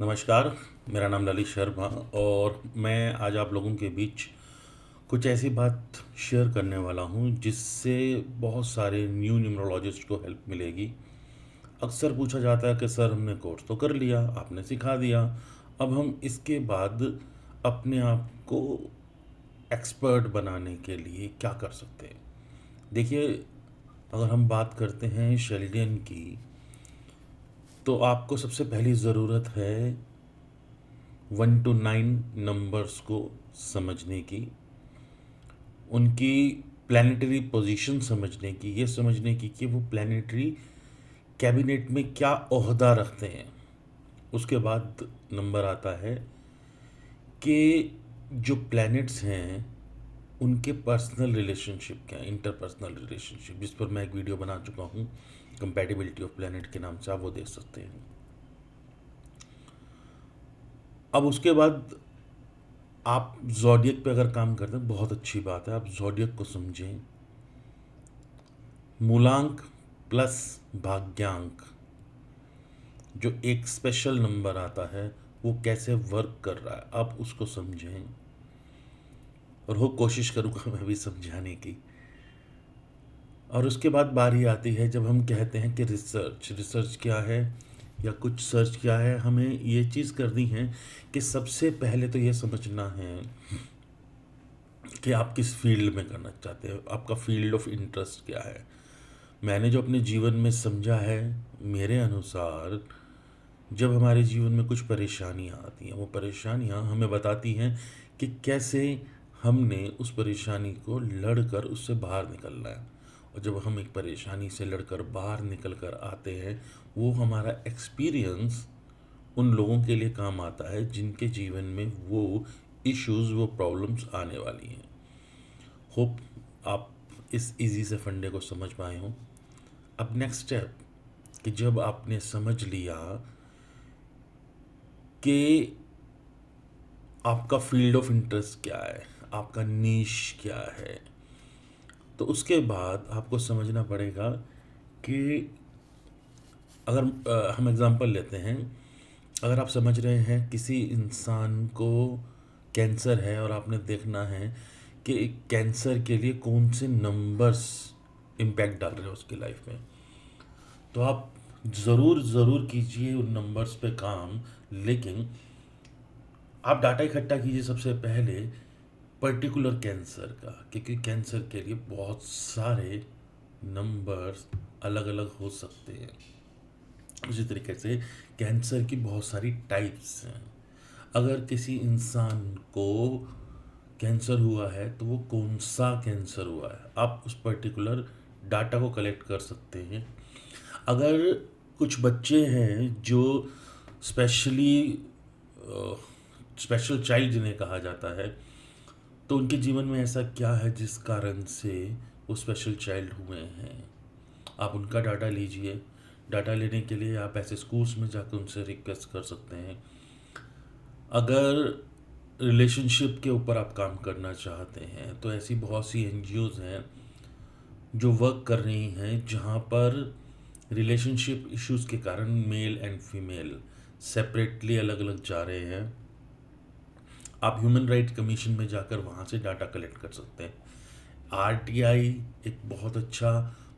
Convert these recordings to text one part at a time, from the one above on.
नमस्कार, मेरा नाम ललित शर्मा और मैं आज आप लोगों के बीच कुछ ऐसी बात शेयर करने वाला हूँ जिससे बहुत सारे न्यू न्यूमरोलॉजिस्ट को हेल्प मिलेगी। अक्सर पूछा जाता है कि सर हमने कोर्स तो कर लिया, आपने सिखा दिया, अब हम इसके बाद अपने आप को एक्सपर्ट बनाने के लिए क्या कर सकते हैं? देखिए, अगर हम बात करते हैं शेल्डियन की, तो आपको सबसे पहली ज़रूरत है 1 to 9 नंबर्स को समझने की, उनकी प्लानिटरी पोजीशन समझने की, ये समझने की कि वो प्लानिटरी कैबिनेट में क्या ओहदा रखते हैं। उसके बाद नंबर आता है कि जो प्लैनेट्स हैं उनके पर्सनल रिलेशनशिप क्या है, इंटरपर्सनल रिलेशनशिप, जिस पर मैं एक वीडियो बना चुका हूँ कंपैटिबिलिटी ऑफ प्लैनेट के नाम से, आप वो देख सकते हैं। अब उसके बाद आप ज़ोडियक पे अगर काम करते हैं, बहुत अच्छी बात है, आप ज़ोडियक को समझें। मूलांक प्लस भाग्यांक, जो एक स्पेशल नंबर आता है, वो कैसे वर्क कर रहा है, आप उसको समझें। और वो कोशिश करूँगा मैं भी समझाने की। और उसके बाद बारी आती है जब हम कहते हैं कि रिसर्च रिसर्च क्या है या कुछ सर्च क्या है। हमें ये चीज़ करनी है कि सबसे पहले तो ये समझना है कि आप किस फील्ड में करना चाहते हैं, आपका फील्ड ऑफ इंटरेस्ट क्या है। मैंने जो अपने जीवन में समझा है, मेरे अनुसार जब हमारे जीवन में कुछ परेशानियाँ आती हैं, वो परेशानियाँ हमें बताती हैं कि कैसे हमने उस परेशानी को लड़कर उससे बाहर निकलना है। और जब हम एक परेशानी से लड़कर बाहर निकल कर आते हैं, वो हमारा एक्सपीरियंस उन लोगों के लिए काम आता है जिनके जीवन में वो इश्यूज़, वो प्रॉब्लम्स आने वाली हैं। होप आप इस इजी से फंडे को समझ पाए हों। अब नेक्स्ट स्टेप, कि जब आपने समझ लिया कि आपका फील्ड ऑफ इंटरेस्ट क्या है, आपका नीश क्या है, तो उसके बाद आपको समझना पड़ेगा कि अगर हम एग्ज़ाम्पल लेते हैं, अगर आप समझ रहे हैं किसी इंसान को कैंसर है और आपने देखना है कि कैंसर के लिए कौन से नंबर्स इम्पैक्ट डाल रहे हैं उसकी लाइफ में, तो आप ज़रूर ज़रूर कीजिए उन नंबर्स पे काम। लेकिन आप डाटा इकट्ठा कीजिए सबसे पहले पर्टिकुलर कैंसर का, क्योंकि कैंसर के लिए बहुत सारे नंबर्स अलग अलग हो सकते हैं। उसी तरीके से कैंसर की बहुत सारी टाइप्स हैं। अगर किसी इंसान को कैंसर हुआ है तो वो कौन सा कैंसर हुआ है, आप उस पर्टिकुलर डाटा को कलेक्ट कर सकते हैं। अगर कुछ बच्चे हैं जो स्पेशली स्पेशल चाइल्ड जिन्हें कहा जाता है, तो उनके जीवन में ऐसा क्या है जिस कारण से वो स्पेशल चाइल्ड हुए हैं, आप उनका डाटा लीजिए। डाटा लेने के लिए आप ऐसे स्कूल्स में जाकर उनसे रिक्वेस्ट कर सकते हैं। अगर रिलेशनशिप के ऊपर आप काम करना चाहते हैं, तो ऐसी बहुत सी एनजीओज़ हैं जो वर्क कर रही हैं जहाँ पर रिलेशनशिप इश्यूज़ के कारण मेल एंड फीमेल सेपरेटली अलग अलग जा रहे हैं। आप ह्यूमन राइट कमीशन में जाकर वहाँ से डाटा कलेक्ट कर सकते हैं। आरटीआई एक बहुत अच्छा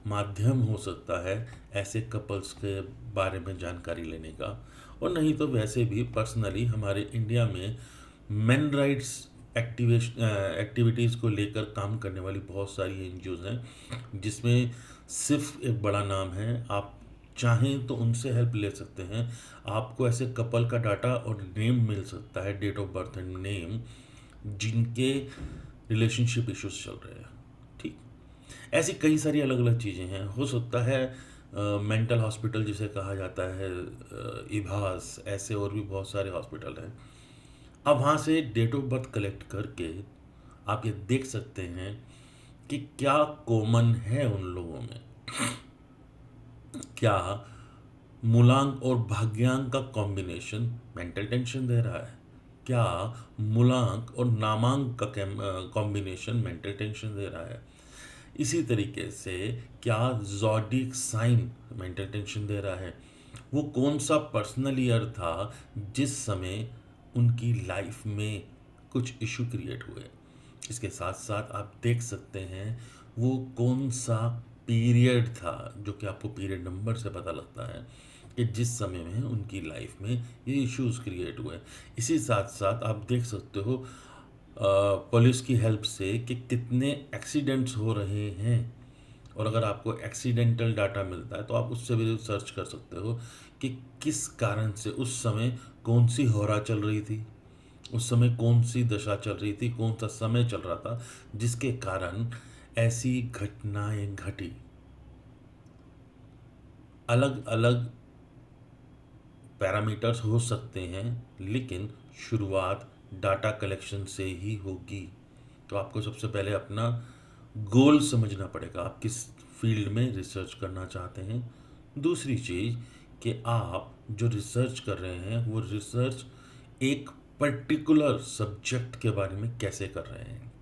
माध्यम हो सकता है ऐसे कपल्स के बारे में जानकारी लेने का। और नहीं तो वैसे भी पर्सनली हमारे इंडिया में मेन राइट्स एक्टिविटीज़ को लेकर काम करने वाली बहुत सारी एनजीओज़ हैं, जिसमें सिर्फ एक बड़ा नाम है। आप चाहें तो उनसे हेल्प ले सकते हैं। आपको ऐसे कपल का डाटा और नेम मिल सकता है, date of birth and name, जिनके रिलेशनशिप इश्यूज चल रहे हैं। ठीक, ऐसी कई सारी अलग अलग चीज़ें हैं। हो सकता है मेंटल हॉस्पिटल जिसे कहा जाता है, इभास, ऐसे और भी बहुत सारे हॉस्पिटल हैं। अब वहाँ से डेट ऑफ बर्थ कलेक्ट करके आप ये देख सकते हैं कि क्या कॉमन है उन लोगों में। क्या मूलांक और भाग्यांक का कॉम्बिनेशन मेंटल टेंशन दे रहा है? क्या मूलांक और नामांक का कॉम्बिनेशन मेंटल टेंशन दे रहा है? इसी तरीके से क्या ज़ोडिक साइन मेंटल टेंशन दे रहा है? वो कौन सा पर्सनल ईयर था जिस समय उनकी लाइफ में कुछ इशू क्रिएट हुए। इसके साथ साथ आप देख सकते हैं वो कौन सा पीरियड था, जो कि आपको पीरियड नंबर से पता लगता है कि जिस समय में उनकी लाइफ में ये इश्यूज क्रिएट हुए। इसी साथ साथ आप देख सकते हो पुलिस की हेल्प से कि कितने एक्सीडेंट्स हो रहे हैं, और अगर आपको एक्सीडेंटल डाटा मिलता है तो आप उससे भी सर्च कर सकते हो कि किस कारण से उस समय कौन सी होरा चल रही थी, उस समय कौन सी दशा चल रही थी, कौन सा समय चल रहा था जिसके कारण ऐसी घटनाएं घटी। अलग अलग पैरामीटर्स हो सकते हैं, लेकिन शुरुआत डाटा कलेक्शन से ही होगी। तो आपको सबसे पहले अपना गोल समझना पड़ेगा, आप किस फील्ड में रिसर्च करना चाहते हैं। दूसरी चीज़ कि आप जो रिसर्च कर रहे हैं वो रिसर्च एक पर्टिकुलर सब्जेक्ट के बारे में कैसे कर रहे हैं।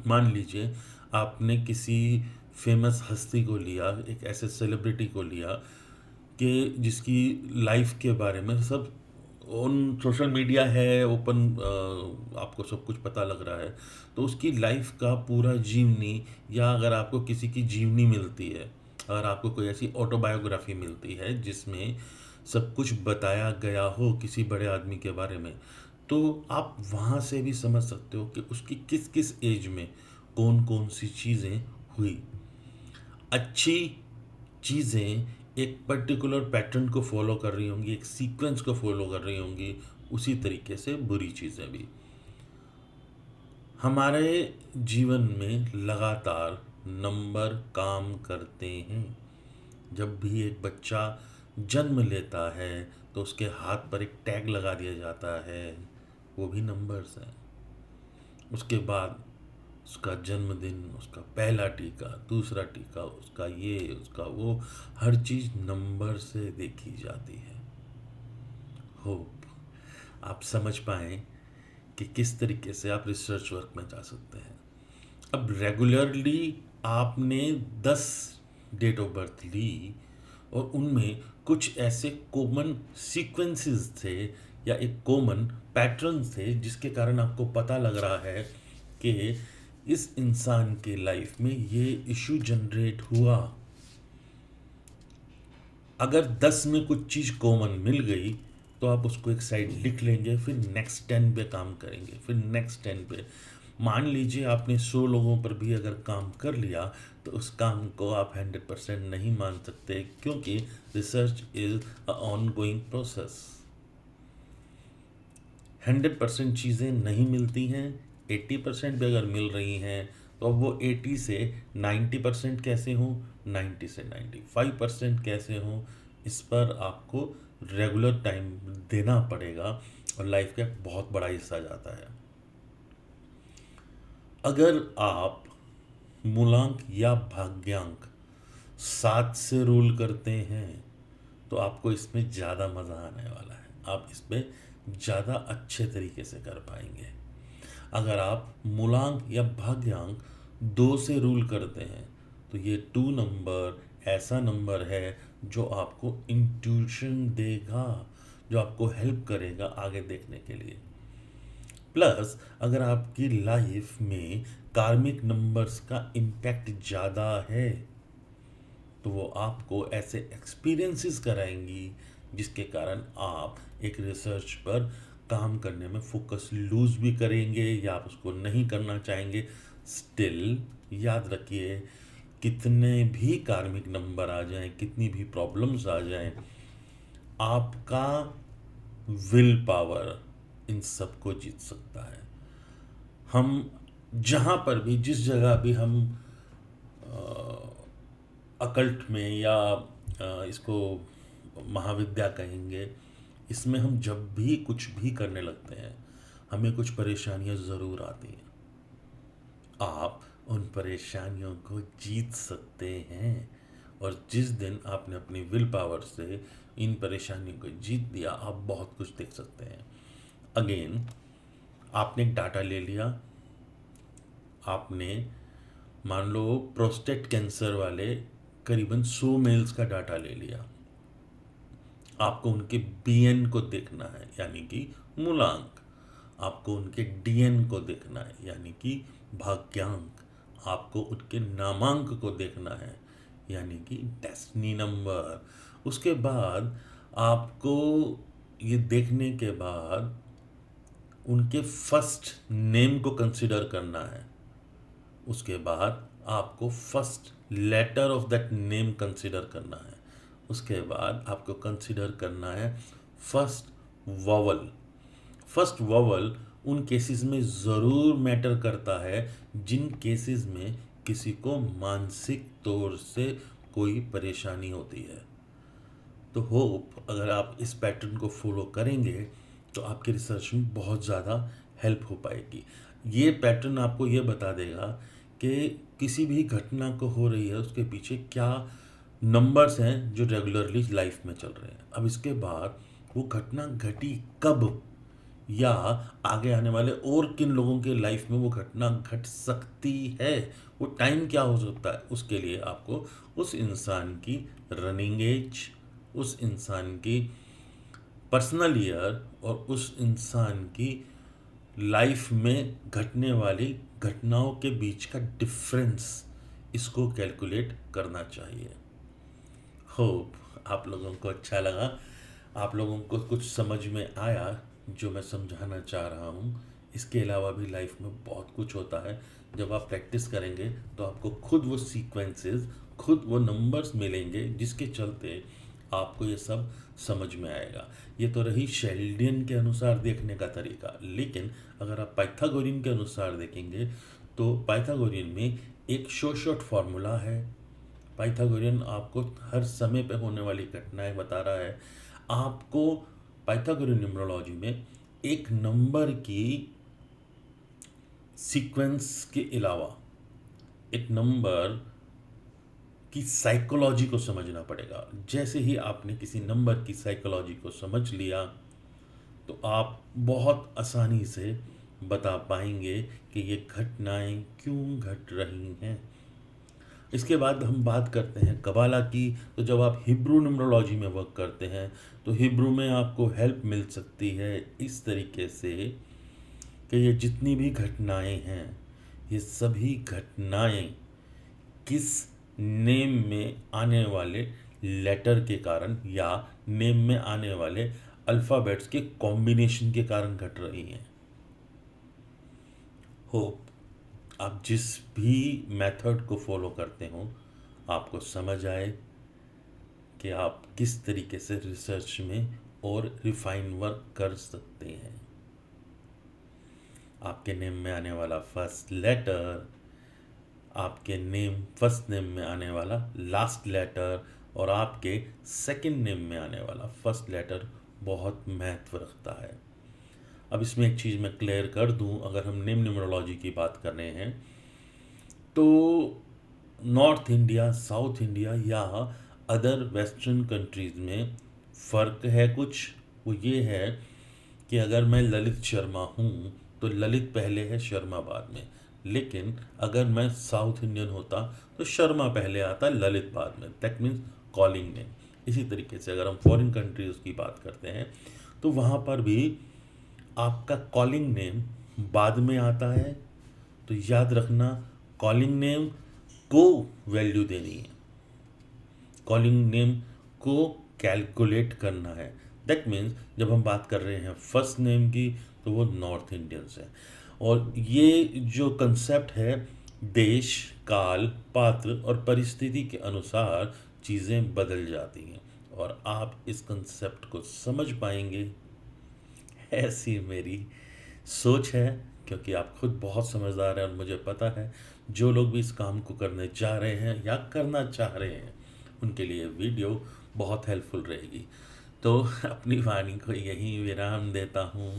मान लीजिए आपने किसी फेमस हस्ती को लिया, एक ऐसे सेलिब्रिटी को लिया कि जिसकी लाइफ के बारे में सब ऑन सोशल मीडिया है, ओपन, आपको सब कुछ पता लग रहा है, तो उसकी लाइफ का पूरा जीवनी, या अगर आपको किसी की जीवनी मिलती है, अगर आपको कोई ऐसी ऑटोबायोग्राफी मिलती है जिसमें सब कुछ बताया गया हो किसी बड़े आदमी के बारे में, तो आप वहाँ से भी समझ सकते हो कि उसकी किस किस एज में कौन कौन सी चीज़ें हुई। अच्छी चीज़ें एक पर्टिकुलर पैटर्न को फॉलो कर रही होंगी, एक सीक्वेंस को फॉलो कर रही होंगी, उसी तरीके से बुरी चीज़ें भी। हमारे जीवन में लगातार नंबर काम करते हैं। जब भी एक बच्चा जन्म लेता है तो उसके हाथ पर एक टैग लगा दिया जाता है, वो भी नंबर्स हैं। उसके बाद उसका जन्मदिन, उसका पहला टीका, दूसरा टीका, उसका ये, उसका वो, हर चीज़ नंबर से देखी जाती है। होप आप समझ पाएँ कि किस तरीके से आप रिसर्च वर्क में जा सकते हैं। अब रेगुलरली आपने 10 डेट ऑफ बर्थ ली और उनमें कुछ ऐसे कॉमन सीक्वेंसेस थे या एक कॉमन पैटर्न थे जिसके कारण आपको पता लग रहा है कि इस इंसान के लाइफ में ये इशू जनरेट हुआ। अगर 10 में कुछ चीज़ कॉमन मिल गई तो आप उसको एक साइड लिख लेंगे, फिर नेक्स्ट 10 पे काम करेंगे, फिर नेक्स्ट 10 पे। मान लीजिए आपने 100 लोगों पर भी अगर काम कर लिया तो उस काम को आप 100% नहीं मान सकते, क्योंकि research is a on going process. 100% चीज़ें नहीं मिलती हैं, 80% भी अगर मिल रही हैं तो अब वो 80 से 90% कैसे हों, 90 से 95% कैसे हों, इस पर आपको रेगुलर टाइम देना पड़ेगा और लाइफ का एक बहुत बड़ा हिस्सा जाता है। अगर आप मूलांक या भाग्यांक 7 से रूल करते हैं तो आपको इसमें ज़्यादा मज़ा आने वाला है, आप इसमें ज़्यादा अच्छे तरीके से कर पाएंगे। अगर आप मूलांक या भाग्यांक 2 से रूल करते हैं तो ये 2 नंबर ऐसा नंबर है जो आपको इंट्यूशन देगा, जो आपको हेल्प करेगा आगे देखने के लिए। प्लस अगर आपकी लाइफ में कार्मिक नंबर्स का इम्पैक्ट ज़्यादा है तो वो आपको ऐसे एक्सपीरियंसेस कराएंगी जिसके कारण आप एक रिसर्च पर काम करने में फोकस लूज भी करेंगे या आप उसको नहीं करना चाहेंगे। स्टिल याद रखिए, कितने भी कार्मिक नंबर आ जाएं, कितनी भी प्रॉब्लम्स आ जाएं, आपका विल पावर इन सबको जीत सकता है। हम जहाँ पर भी, जिस जगह भी हम अकल्ट में या इसको महाविद्या कहेंगे, इसमें हम जब भी कुछ भी करने लगते हैं हमें कुछ परेशानियां ज़रूर आती हैं। आप उन परेशानियों को जीत सकते हैं, और जिस दिन आपने अपनी विल पावर से इन परेशानियों को जीत दिया आप बहुत कुछ देख सकते हैं। अगेन, आपने एक डाटा ले लिया, आपने मान लो प्रोस्टेट कैंसर वाले करीबन 100 मेल्स का डाटा ले लिया। आपको उनके बीएन को देखना है यानी कि मूलांक, आपको उनके डीएन को देखना है यानी कि भाग्यांक, आपको उनके नामांक को देखना है यानी कि डेस्टिनी नंबर। उसके बाद आपको ये देखने के बाद उनके फर्स्ट नेम को कंसिडर करना है। उसके बाद आपको first letter of that name consider करना है। उसके बाद आपको कंसिडर करना है फर्स्ट वॉवल। फर्स्ट वॉवल उन केसेस में ज़रूर मैटर करता है जिन केसेस में किसी को मानसिक तौर से कोई परेशानी होती है। तो होप अगर आप इस पैटर्न को फॉलो करेंगे तो आपकी रिसर्च में बहुत ज़्यादा हेल्प हो पाएगी। ये पैटर्न आपको ये बता देगा कि किसी भी घटना को हो रही है उसके पीछे क्या नंबर्स हैं जो रेगुलरली लाइफ में चल रहे हैं। अब इसके बाद वो घटना घटी कब या आगे आने वाले और किन लोगों के लाइफ में वो घटना घट सकती है, वो टाइम क्या हो सकता है, उसके लिए आपको उस इंसान की रनिंग एज, उस इंसान की पर्सनल ईयर और उस इंसान की लाइफ में घटने वाली घटनाओं के बीच का डिफरेंस, इसको कैलकुलेट करना चाहिए। होप आप लोगों को अच्छा लगा, आप लोगों को कुछ समझ में आया जो मैं समझाना चाह रहा हूँ। इसके अलावा भी लाइफ में बहुत कुछ होता है। जब आप प्रैक्टिस करेंगे तो आपको खुद वो सीक्वेंसेस, खुद वो नंबर्स मिलेंगे जिसके चलते आपको ये सब समझ में आएगा। ये तो रही शेल्डियन के अनुसार देखने का तरीका, लेकिन अगर आप पाइथागोरियन के अनुसार देखेंगे तो पाइथागोरियन में एक शॉर्ट फार्मूला है। पाइथागोरियन आपको हर समय पे होने वाली घटनाएं बता रहा है। आपको पाइथागोरियन न्यूमरोलॉजी में एक नंबर की सीक्वेंस के अलावा एक नंबर की साइकोलॉजी को समझना पड़ेगा। जैसे ही आपने किसी नंबर की साइकोलॉजी को समझ लिया तो आप बहुत आसानी से बता पाएंगे कि ये घटनाएं क्यों घट रही हैं। इसके बाद हम बात करते हैं कबाला की। तो जब आप हिब्रू न्यूमरोलॉजी में वर्क करते हैं तो हिब्रू में आपको हेल्प मिल सकती है इस तरीके से कि ये जितनी भी घटनाएं हैं, ये सभी घटनाएं किस नेम में आने वाले लेटर के कारण या नेम में आने वाले अल्फ़ाबेट्स के कॉम्बिनेशन के कारण घट रही हैं। होप आप जिस भी मेथड को फॉलो करते हो आपको समझ आए कि आप किस तरीके से रिसर्च में और रिफाइन वर्क कर सकते हैं। आपके नेम में आने वाला फर्स्ट लेटर, आपके नेम फर्स्ट नेम में आने वाला लास्ट लेटर और आपके सेकंड नेम में आने वाला फर्स्ट लेटर बहुत महत्व रखता है। अब इसमें एक चीज़ मैं क्लियर कर दूं, अगर हम नेम न्यूमरोलॉजी की बात कर रहे हैं तो नॉर्थ इंडिया, साउथ इंडिया या अदर वेस्टर्न कंट्रीज़ में फ़र्क है कुछ। वो ये है कि अगर मैं ललित शर्मा हूँ तो ललित पहले है, शर्मा बाद में। लेकिन अगर मैं साउथ इंडियन होता तो शर्मा पहले आता, ललित बाद में। That means calling name. इसी तरीके से अगर हम फॉरेन कंट्रीज़ की बात करते हैं तो वहाँ पर भी आपका कॉलिंग नेम बाद में आता है। तो याद रखना, कॉलिंग नेम को वैल्यू देनी है, कॉलिंग नेम को कैलकुलेट करना है। दैट मीन्स जब हम बात कर रहे हैं फर्स्ट नेम की तो वो नॉर्थ इंडियंस है। और ये जो कंसेप्ट है, देश, काल, पात्र और परिस्थिति के अनुसार चीज़ें बदल जाती हैं और आप इस कंसेप्ट को समझ पाएंगे, ऐसी मेरी सोच है। क्योंकि आप खुद बहुत समझदार हैं और मुझे पता है जो लोग भी इस काम को करने जा रहे हैं या करना चाह रहे हैं उनके लिए वीडियो बहुत हेल्पफुल रहेगी। तो अपनी वाणी को यहीं विराम देता हूँ।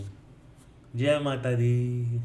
जय माता दी।